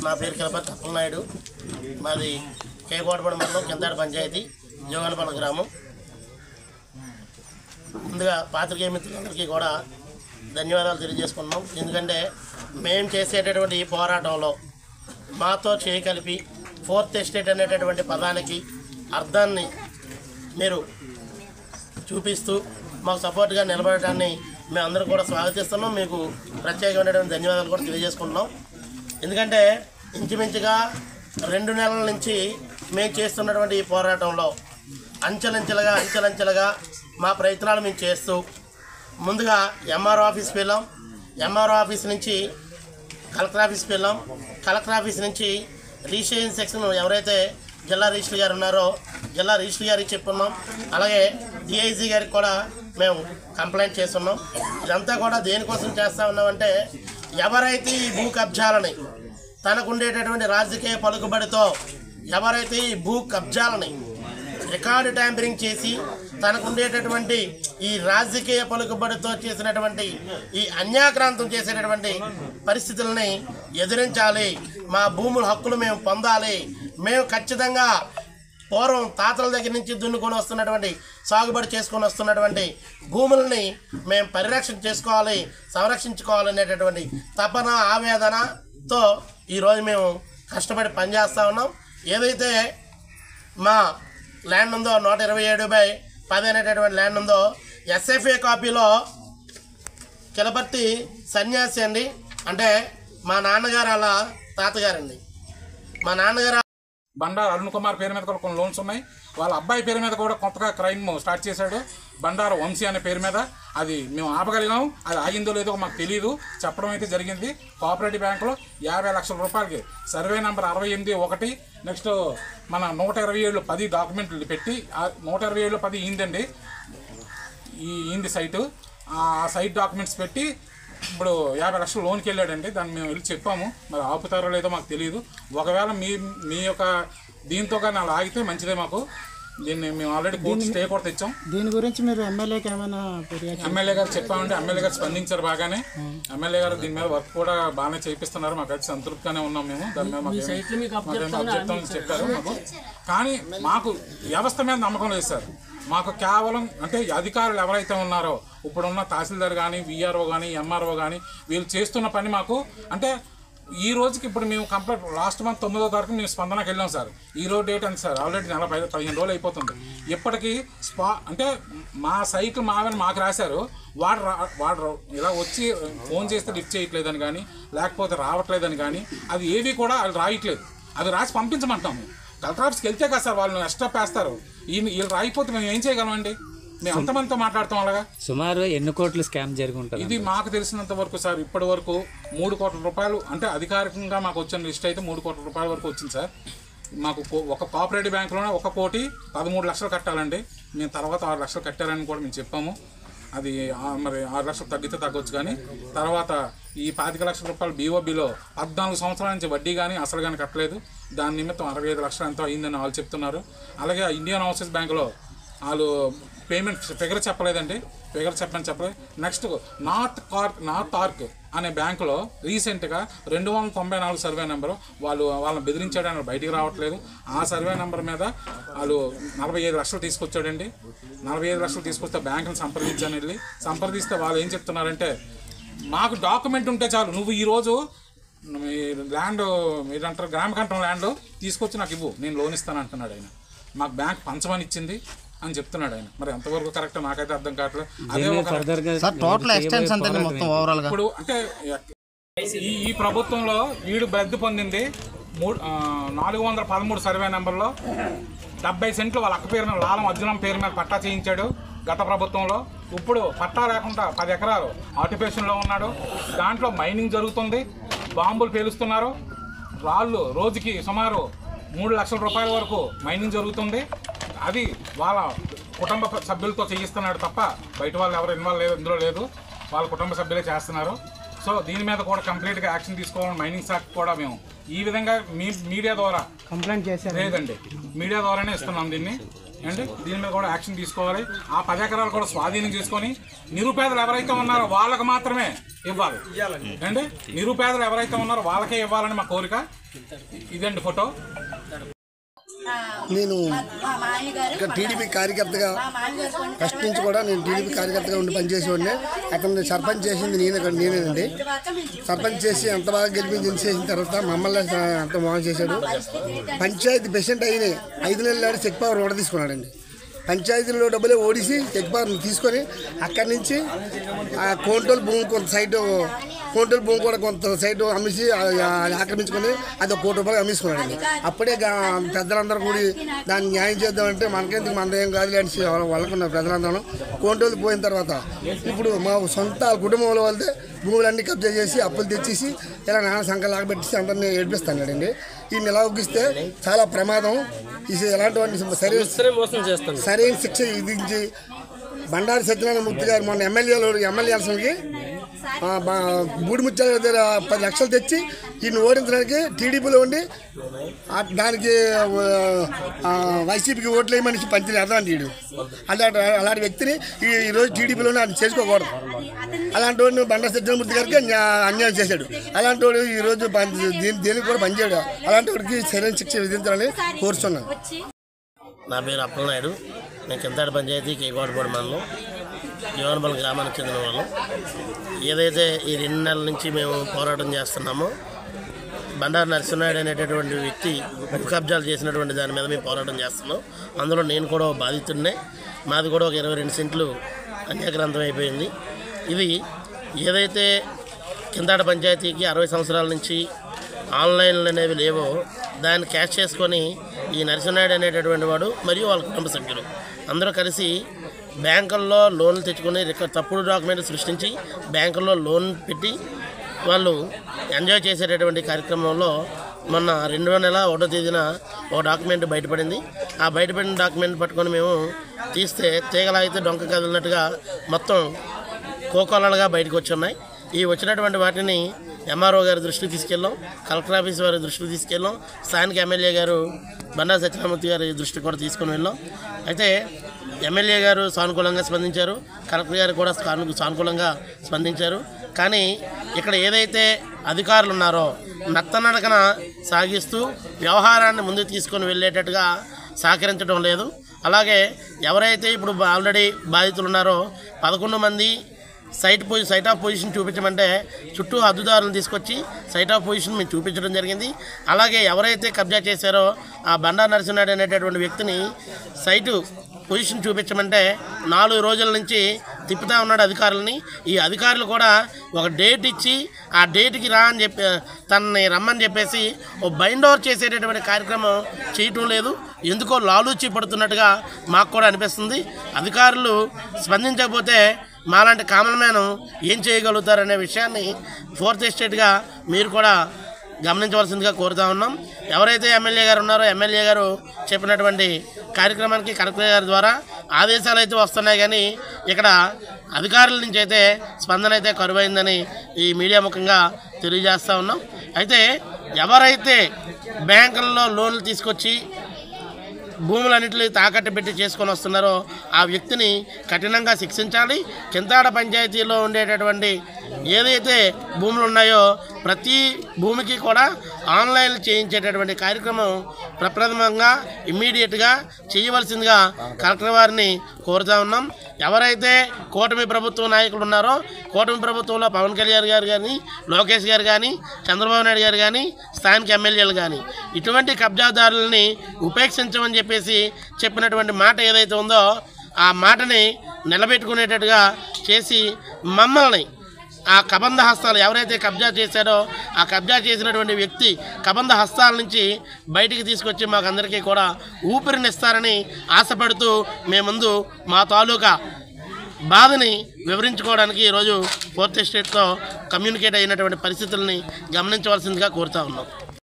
నా పేరు కిలపర్తి అప్పలనాయుడు. మాది కేకోటపడి మండలం కిందాడ పంచాయతీ జోగానపల్లి గ్రామం. ముందుగా పాత్రికేయ మిత్రులందరికీ కూడా ధన్యవాదాలు తెలియజేసుకున్నాం. ఎందుకంటే మేము చేసేటటువంటి ఈ పోరాటంలో మాతో చేయి కలిపి ఫోర్త్ ఎస్టేట్ అనేటటువంటి పదానికి అర్థాన్ని మీరు చూపిస్తూ మాకు సపోర్ట్గా నిలబడటాన్ని మేమందరం కూడా స్వాగతిస్తున్నాం. మీకు ప్రత్యేకమైనటువంటి ధన్యవాదాలు కూడా తెలియజేసుకుంటున్నాం. ఎందుకంటే ఇంచుమించుగా 2 నెలల నుంచి మేము చేస్తున్నటువంటి ఈ పోరాటంలో అంచెలంచెలుగా మా ప్రయత్నాలు మేము చేస్తూ ముందుగా ఎంఆర్ఓ ఆఫీస్కి వెళ్ళాం. ఎంఆర్ఓ ఆఫీస్ నుంచి కలెక్టర్ ఆఫీస్కి వెళ్ళాం. కలెక్టర్ ఆఫీస్ నుంచి రిజిస్ట్రేషన్ సెక్షన్ ఎవరైతే జిల్లా రిజిస్టర్ గారు ఉన్నారో జిల్లా రిజిస్టర్ గారికి చెప్పున్నాం. అలాగే డిఐజీ గారికి కూడా మేము కంప్లైంట్ చేస్తున్నాం. ఇదంతా కూడా దేనికోసం చేస్తూ ఉన్నామంటే ఎవరైతే ఈ భూ కబ్జాలని తనకు ఉండేటటువంటి రాజకీయ పలుకుబడితో ఎవరైతే ఈ భూ కబ్జాలని రికార్డు ట్యాంపరింగ్ చేసి తనకు ఉండేటటువంటి ఈ రాజకీయ పలుకుబడితో చేసినటువంటి ఈ అన్యాక్రాంతం చేసేటటువంటి పరిస్థితులని ఎదిరించాలి. మా భూముల హక్కులు మేము పొందాలి. మేము ఖచ్చితంగా పూర్వం తాతల దగ్గర నుంచి దున్నుకొని వస్తున్నటువంటి సాగుబడి చేసుకొని వస్తున్నటువంటి భూములని మేము పరిరక్షణ చేసుకోవాలి, సంరక్షించుకోవాలనేటటువంటి తపన ఆవేదనతో ఈరోజు మేము కష్టపడి పనిచేస్తూ ఉన్నాం. ఏదైతే మా ల్యాండ్ ఉందో 127/10 అనేటటువంటి ల్యాండ్ ఉందో ఎస్ఎఫ్ఏ కాపీలో కిలపర్తి సన్యాసి అండి, అంటే మా నాన్నగారు అలా తాతగారండి. మా నాన్నగారు బండారు అరుణ్ కుమార్ పేరు మీద కూడా కొన్ని లోన్స్ ఉన్నాయి. వాళ్ళ అబ్బాయి పేరు మీద కూడా కొత్తగా క్రైమ్ స్టార్ట్ చేశాడు, బండారు వంశీ అనే పేరు మీద. అది మేము ఆపగలిగాం. అది ఆగిందో లేదో మాకు తెలియదు. చెప్పడం అయితే జరిగింది. కోఆపరేటివ్ బ్యాంకులో 50 లక్షల రూపాయలకి సర్వే నెంబర్ 68(1) నెక్స్ట్ మన 127/10 డాక్యుమెంట్లు పెట్టి 127/10 ఈందండి, ఈంది సైటు. ఆ సైట్ డాక్యుమెంట్స్ పెట్టి ఇప్పుడు 50 లక్షలు లోన్కి వెళ్ళాడండి. దాన్ని మేము వెళ్ళి చెప్పాము. మరి ఆపుతారో లేదో మాకు తెలియదు. ఒకవేళ మీ యొక్క దీంతో కానీ అలా ఆగితే మంచిదే. మాకు దీన్ని మేము ఆల్రెడీ కోర్టు స్టే కూడా తెచ్చాం. దీని గురించి మీరు ఎమ్మెల్యేకి ఏమైనా ఎమ్మెల్యే గారు చెప్పామంటే ఎమ్మెల్యే గారు స్పందించారు బాగానే. ఎమ్మెల్యే గారు దీని మీద వర్క్ కూడా బాగానే చేపిస్తున్నారు. మాకైతే సంతృప్తిగానే ఉన్నాం మేము. దాని మీద మాకు చెప్పారు మాకు. కానీ మాకు వ్యవస్థ మీద నమ్మకం లేదు సార్. మాకు కేవలం అంటే అధికారులు ఎవరైతే ఉన్నారో ఇప్పుడున్న తహసీల్దార్ కానీ, విఆర్ఓ కానీ, ఎంఆర్ఓ కానీ వీళ్ళు చేస్తున్న పని మాకు అంటే ఈ రోజుకి ఇప్పుడు మేము కంప్లీట్ లాస్ట్ మంత్ 9వ తారీఖు మేము స్పందనకి వెళ్ళాం సార్. ఈ రోజు డేట్ అంత సార్ ఆల్రెడీ 15 రోజులు అయిపోతుంది. ఇప్పటికీ అంటే మా సైట్లు మాకు రాశారు. వాడు ఇలా వచ్చి ఫోన్ చేస్తే లిఫ్ట్ చేయట్లేదని కానీ, లేకపోతే రావట్లేదని కానీ అది ఏవి కూడా వాళ్ళు రాయట్లేదు. అది రాసి పంపించమంటాము. కలెక్టర్ ఆఫీస్కి వెళ్తే కదా సార్ వాళ్ళు ఎక్స్ట్రా వేస్తారు. వీళ్ళు రాయిపోతే మేము ఏం చేయగలమండి? మేము అంతమందితో మాట్లాడతాం. అలాగా సుమారు ఎన్ని కోట్లు స్కామ్ జరిగి ఉంటుంది? ఇది మాకు తెలిసినంత వరకు సార్ ఇప్పటి వరకు 3 కోట్ల రూపాయలు అంటే అధికారికంగా మాకు వచ్చిన లిస్ట్ అయితే 3 కోట్ల రూపాయల వరకు వచ్చింది సార్. మాకు ఒక కోఆపరేటివ్ బ్యాంకులోనే 1,13,00,000 లక్షలు కట్టాలండి. మేము తర్వాత 6 లక్షలు కట్టారని కూడా మేము చెప్పాము. అది మరి 6 లక్షలు తగ్గితే తగ్గొచ్చు. కానీ తర్వాత ఈ 25 లక్షల రూపాయలు బీఓబీలో 14 సంవత్సరాల నుంచి వడ్డీ కానీ అసలు కానీ కట్టలేదు. దాని నిమిత్తం 65 లక్షలు ఎంతో అయిందని వాళ్ళు చెప్తున్నారు. అలాగే ఇండియన్ ఓవర్సీస్ బ్యాంకులో వాళ్ళు పేమెంట్ ఫిగర్ చెప్పలేదండి. ఫిగర్ చెప్పలేదు. నెక్స్ట్ నార్త్ ఆర్క్ అనే బ్యాంకులో రీసెంట్గా 294 సర్వే నెంబరు వాళ్ళని బెదిరించాడని బయటికి రావట్లేదు. ఆ సర్వే నెంబర్ మీద వాళ్ళు 45 లక్షలు తీసుకొచ్చాడండి. 45 లక్షలు తీసుకొస్తే బ్యాంకుని సంప్రదించాను. వెళ్ళి సంప్రదిస్తే వాళ్ళు ఏం చెప్తున్నారంటే మాకు డాక్యుమెంట్ ఉంటే చాలు, నువ్వు ఈరోజు ల్యాండ్ మీరంటారు గ్రామకంఠం ల్యాండ్ తీసుకొచ్చి నాకు ఇవ్వు, నేను లోన్ ఇస్తాను అంటున్నాడు ఆయన. మాకు బ్యాంక్ పంచమని ఇచ్చింది అని చెప్తున్నాడు ఆయన. మరి ఎంతవరకు కరెక్ట్ నాకైతే అర్థం కావట్లేదు. అదే ఇప్పుడు అంటే ఈ ప్రభుత్వంలో వీడు రద్దు పొందింది 413 సర్వే నెంబర్లో 70 సెంట్లు వాళ్ళ అక్క పేరు మీద లాలం అర్జునం పేరు మీద పట్టా చేయించాడు గత ప్రభుత్వంలో. ఇప్పుడు పట్టా లేకుండా 10 ఎకరాలు ఆక్యుపేషన్లో ఉన్నాడు. దాంట్లో మైనింగ్ జరుగుతుంది, బాంబులు పేలుస్తున్నారు, రాళ్ళు రోజుకి సుమారు 3 లక్షల రూపాయల వరకు మైనింగ్ జరుగుతుంది. అది వాళ్ళ కుటుంబ సభ్యులతో చేయిస్తున్నాడు తప్ప బయట వాళ్ళు ఎవరు ఇన్వాల్వ్ లేదు, ఇందులో లేదు. వాళ్ళ కుటుంబ సభ్యులే చేస్తున్నారు. సో దీని మీద కూడా కంప్లీట్గా యాక్షన్ తీసుకోవాలని మైనింగ్ శాఖ కూడా మేము ఈ విధంగా మీడియా ద్వారా కంప్లైంట్ చేశారు. లేదండి, మీడియా ద్వారానే ఇస్తున్నాం దీన్ని. అంటే దీని మీద కూడా యాక్షన్ తీసుకోవాలి. ఆ 10 ఎకరాలు కూడా స్వాధీనం చేసుకొని నిరుపేదలు ఎవరైతే ఉన్నారో వాళ్ళకి మాత్రమే ఇవ్వాలి. అంటే నిరుపేదలు ఎవరైతే ఉన్నారో వాళ్ళకే ఇవ్వాలని మా కోరిక. ఇదండి ఫోటో. నేను ఇక్కడ టీడీపీ కార్యకర్తగా ఫస్ట్ నుంచి కూడా నేను టీడీపీ కార్యకర్తగా ఉండి పనిచేసేవాడిని. అతను సర్పంచ్ చేసింది నేనేనండి. సర్పంచ్ చేసి ఎంత బాగా చేసిన తర్వాత మమ్మల్ని అంత బాగా చేశాడు. పంచాయతీ ప్రెసిడెంట్ అయిన 5 నెలల నాడు చెక్ పవర్ ఓడ తీసుకున్నాడండి. పంచాయతీలో డబ్బులే ఓడిసి చెక్ పవర్ తీసుకొని అక్కడి నుంచి ఆ కోంటోల్ భూమి కొంత సైటు కూడా కొంత సైటు అమ్మేసి ఆక్రమించుకొని అది 1 కోటి రూపాయలు అమ్మేసుకున్నాడండి. అప్పుడే పెద్దలందరూ కూడి దాన్ని న్యాయం చేద్దామంటే మనకెందుకు మన ఏం కాదు అని వాళ్ళకున్న ప్రజలందరూ కోంటోలు పోయిన తర్వాత ఇప్పుడు మా సొంత కుటుంబంలో వెళ్తే భూములన్నీ కబ్జా చేసి అప్పులు తెచ్చేసి ఇలా నాన్న సంఖ్య లాగబెట్టేసి అందరినీ ఏడిపిస్తాడండి. ఈ నెల ఒగ్గిస్తే చాలా ప్రమాదం. ఇది ఎలాంటి సరైన శిక్ష విధించి బండారు సత్యనారాయణ మూర్తి గారు మొన్న ఎమ్మెల్యే ఎలక్షన్కి బూడిముత్యాల దగ్గర 10 లక్షలు తెచ్చి ఈయన ఓడించడానికి టీడీపీలో ఉండి దానికి వైసీపీకి ఓట్లు వేయమని పంచిన అర్థం వీడు. అలాంటి వ్యక్తిని ఈరోజు టీడీపీలోనే ఆయన చేసుకోకూడదు. అలాంటి వాడిని బండారు సత్యనారాయణ గారికి అన్యాయం చేశాడు. అలాంటి వాడు ఈరోజు దేనికి కూడా పనిచేయడు. అలాంటి వాడికి సరైన శిక్ష విధించాలని కోరుతున్నాను. నా పేరు అప్పలనాయుడు. నేను కింతాడి పంచాయతీ కేకోటపాడు మండలం జీవనబలం గ్రామానికి చెందిన వాళ్ళం. ఏదైతే ఈ 2 నెలల నుంచి మేము పోరాటం చేస్తున్నామో బండారు నరసింహనాయుడు అనేటటువంటి వ్యక్తి భూ కబ్జాలు చేసినటువంటి దాని మీద మేము పోరాటం చేస్తున్నాం. అందులో నేను కూడా బాధితుడినే. మాది కూడా ఒక 22 సెంట్లు అన్యాక్రాంతం అయిపోయింది. ఇది ఏదైతే కింతాడి పంచాయతీకి 60 సంవత్సరాల నుంచి ఆన్లైన్లు అనేవి లేవో దాన్ని క్యాష్ చేసుకొని ఈ నరసింహనాయుడు అనేటటువంటి వాడు మరియు వాళ్ళ కుటుంబ సభ్యులు అందరూ కలిసి బ్యాంకుల్లో లోన్లు తెచ్చుకొని తప్పుడు డాక్యుమెంట్లు సృష్టించి బ్యాంకుల్లో లోన్ పెట్టి వాళ్ళు ఎంజాయ్ చేసేటటువంటి కార్యక్రమంలో మొన్న 2వ నెల 1వ తేదీన ఒక డాక్యుమెంట్ బయటపడింది. ఆ బయటపడిన డాక్యుమెంట్ పట్టుకొని మేము తీస్తే తీగలాగితే డొంక కదిలినట్టుగా మొత్తం కోకొల్లలుగా బయటకు వచ్చి ఉన్నాయి. ఈ వచ్చినటువంటి వాటిని ఎంఆర్ఓ గారి దృష్టికి తీసుకెళ్ళాం, కలెక్టర్ ఆఫీస్ వారి దృష్టికి తీసుకెళ్ళాం, స్థానిక ఎమ్మెల్యే గారు బండారు సత్యనారాయణ గారి దృష్టికి కూడా తీసుకొని వెళ్ళాం. అయితే ఎమ్మెల్యే గారు సానుకూలంగా స్పందించారు, కలెక్టర్ గారు కూడా సానుకూలంగా స్పందించారు. కానీ ఇక్కడ ఏదైతే అధికారులు ఉన్నారో నత్తనడకన సాగిస్తూ వ్యవహారాన్ని ముందుకు తీసుకొని వెళ్ళేటట్టుగా సహకరించడం లేదు. అలాగే ఎవరైతే ఇప్పుడు ఆల్రెడీ బాధితులు ఉన్నారో 11 మంది సైట్ ఆఫ్ పొజిషన్ చూపించమంటే చుట్టూ హద్దుదారులను తీసుకొచ్చి సైట్ ఆఫ్ పొజిషన్ మేము చూపించడం జరిగింది. అలాగే ఎవరైతే కబ్జా చేశారో ఆ బండారు నరసింహనాయుడు అనేటటువంటి వ్యక్తిని సైటు పొజిషన్ చూపించమంటే 4 రోజుల నుంచి తిప్పుతూ ఉన్నాడు అధికారులని. ఈ అధికారులు కూడా ఒక డేట్ ఇచ్చి ఆ డేట్కి రా అని చెప్పి తనని రమ్మని చెప్పేసి ఓ బైండ్ ఓవర్ చేసేటటువంటి కార్యక్రమం చేయటం లేదు. ఎందుకో లాలూచి పడుతున్నట్టుగా మాకు కూడా అనిపిస్తుంది. అధికారులు స్పందించకపోతే మాలాంటి కామన్ మ్యాన్ ఏం చేయగలుగుతారనే విషయాన్ని 4th ఎస్టేట్గా మీరు కూడా గమనించవలసిందిగా కోరుతా ఉన్నాం. ఎవరైతే ఎమ్మెల్యే గారు ఉన్నారో ఎమ్మెల్యే గారు చెప్పినటువంటి కార్యక్రమానికి కలెక్టర్ గారి ద్వారా ఆదేశాలు అయితే వస్తున్నాయి, కానీ ఇక్కడ అధికారుల నుంచి అయితే స్పందన అయితే కరువైందని ఈ మీడియా ముఖంగా తెలియజేస్తూ ఉన్నాం. అయితే ఎవరైతే బ్యాంకుల్లో లోన్లు తీసుకొచ్చి భూములన్నింటినీ తాకట్టు పెట్టి చేసుకొని వస్తున్నారో ఆ వ్యక్తిని కఠినంగా శిక్షించాలి. కింతాడ పంచాయతీలో ఉండేటటువంటి ఏదైతే భూములు ఉన్నాయో ప్రతి భూమికి కూడా ఆన్లైన్ చేయించేటటువంటి కార్యక్రమం ప్రప్రథమంగా ఇమ్మీడియట్గా చేయవలసిందిగా కలెక్టర్ వారిని కోరుతా ఉన్నాం. ఎవరైతే కూటమి ప్రభుత్వ నాయకులు ఉన్నారో కూటమి ప్రభుత్వంలో పవన్ కళ్యాణ్ గారు కానీ, లోకేష్ గారు కానీ, చంద్రబాబు నాయుడు గారు కానీ, స్థానిక ఎమ్మెల్యేలు కానీ ఇటువంటి కబ్జాదారులని ఉపేక్షించమని చెప్పేసి చెప్పినటువంటి మాట ఏదైతే ఉందో ఆ మాటని నిలబెట్టుకునేటట్టుగా చేసి మమ్మల్ని ఆ కబంధ హస్తాలు ఎవరైతే కబ్జా చేశారో ఆ కబ్జా చేసినటువంటి వ్యక్తి కబంధ హస్తాల నుంచి బయటికి తీసుకొచ్చి మాకందరికీ కూడా ఊపిరినిస్తారని ఆశపడుతూ మేము ముందు మా తాలూకా బాధని వివరించుకోవడానికి ఈరోజు 4th ఎస్టేట్తో కమ్యూనికేట్ అయినటువంటి పరిస్థితుల్ని గమనించవలసిందిగా కోరుతా ఉన్నాం.